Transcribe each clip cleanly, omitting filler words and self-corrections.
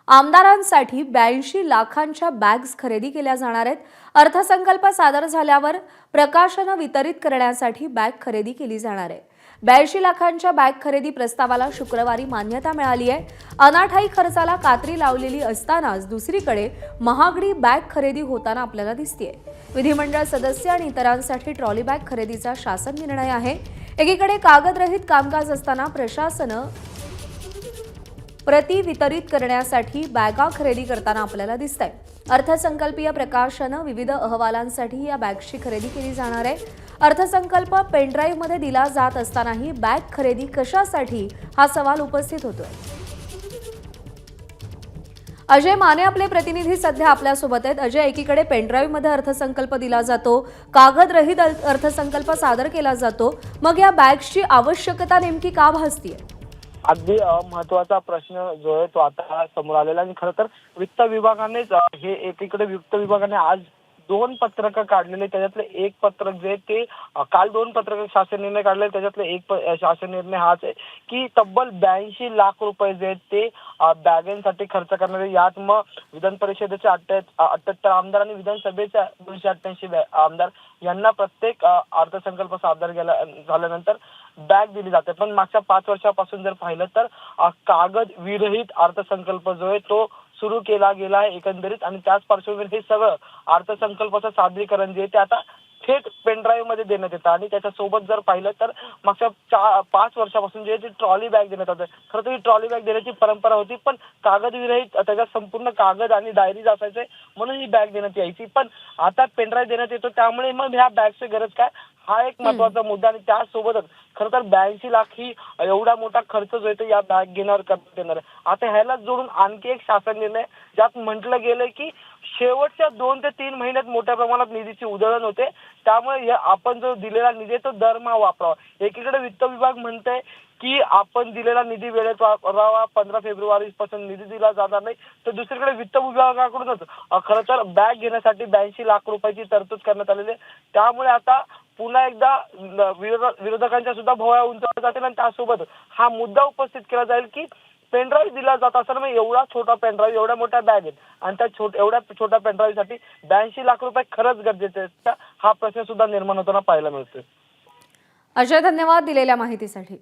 आमदारांसाठी 82 लाखांच्या बॅग्स खरेदी केल्या जाणार आहेत। अर्थसंकल्प सादर झाल्यावर प्रकाशनं वितरित करण्यासाठी बॅग खरेदी केली जाणार आहे। 82 लाखांच्या बॅग खरेदी प्रस्तावाला शुक्रवारी मान्यता मिळाली आहे। अनाठायी खर्चाला कात्री लावलेली असतानाच दुसरीकडे महागडी बॅग खरेदी होताना आपल्याला दिसतेय। विधिमंडळ सदस्य आणि इतरांसाठी ट्रॉली बॅग खरेदीचा शासन निर्णय आहे। एकीकडे कागदरहित कामकाज असताना प्रशासनं प्रति वितरित करण्यासाठी बॅगा खरेदी करताना आपल्याला दिसतंय। अर्थसंकल्पीय प्रकाशनं विविध अहवालांसाठी या बॅगची खरेदी केली जाणार आहे। अर्थसंकल्प पेनड्राईव्ह मध्ये दिला जात असतानाही बॅग खरेदी कशासाठी हा सवाल उपस्थित होतोय। अजय माने आपले प्रतिनिधी सध्या आपल्या सोबत आहेत। अजय, एकीकडे पेनड्राईव्ह मध्ये अर्थसंकल्प दिला जातो, कागदरहित अर्थसंकल्प सादर केला जातो, मग या बॅगची आवश्यकता नेमकी का भासतीये? अगदी महत्त्वाचा प्रश्न जो आहे तो आता समोर आलेला आणि खरं तर वित्त विभागानेच हे एकीकडे वित्त विभागाने आज 2 पत्रक काढलेले, त्याच्यातले एक पत्रक जे ते काल 2 पत्रक शासन निर्णय काढले, त्याच्यातले एक शासन निर्णय हाच आहे की तब्बल 82 लाख रुपये जे ते बॅगेंसाठी खर्च करणारे, यात मग विधान परिषदेचे 78 आमदार आणि विधानसभेचे 288 आमदार यांना प्रत्येक अर्थसंकल्प सादर झाल्यानंतर बॅग दिली जाते। पण मागच्या 5 वर्षापासून जर पाहिलं तर कागद विरहित अर्थसंकल्प जो आहे तो सुरू केला गेला आहे एकंदरीत, आणि त्याच पार्श्वभूमीवर हे सगळं अर्थसंकल्पाचं सादरीकरण जे ते आता थेट पेनड्राईव्ह मध्ये देण्यात येतं। आणि त्याच्यासोबत जर पाहिलं तर मागच्या 5 वर्षापासून जे ट्रॉली बॅग देण्यात येते, खरं तर ही ट्रॉली बॅग देण्याची परंपरा होती, पण कागद विरहित त्याच्यात संपूर्ण कागद आणि डायरीज असायचे म्हणून ही बॅग देण्यात यायची। पण आता पेनड्राईव्ह देण्यात येतो, त्यामुळे मग ह्या बॅगची गरज काय, हा एक महत्त्वाचा मुद्दा। आणि त्यासोबतच खरं तर 82 लाख ही एवढा मोठा खर्च जो आहे या बॅग घेण्यावर करण्यात येणार आहे। आता ह्याला जोडून आणखी एक शासन निर्णय ज्यात म्हटलं गेलंय की शेवटच्या 2 ते 3 महिन्यात मोठ्या प्रमाणात निधीची उधळण होते, त्यामुळे आपण जो दिलेला निधी तो दरमहा वापरावा। एकीकडे वित्त विभाग म्हणतंय की आपण दिलेला निधी वेळेत वापरावा, 15 फेब्रुवारी पासून निधी दिला जाणार नाही, तर दुसरीकडे वित्त विभागाकडूनच खरं तर बॅग घेण्यासाठी 82 लाख रुपयाची तरतूद करण्यात आलेली आहे। त्यामुळे आता पुन्हा एकदा विरोधकांच्या सुद्धा भुवया उंचावल्या जातील आणि त्यासोबत हा मुद्दा उपस्थित केला जाईल की पेनड्राईव्ह दिला जात असताना एवढा छोटा पेनड्राईव्ह, एवढ्या मोठ्या बॅग आहेत आणि त्या एवढ्या छोट्या पेनड्राईव्ह साठी 82 लाख रुपये खरंच गरजेचे आहेत, हा प्रश्न सुद्धा निर्माण होताना पाहायला मिळतोय। अजय, धन्यवाद दिलेल्या माहितीसाठी।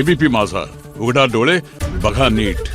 एबीपी माझा, उघडा डोळे बघा नीट।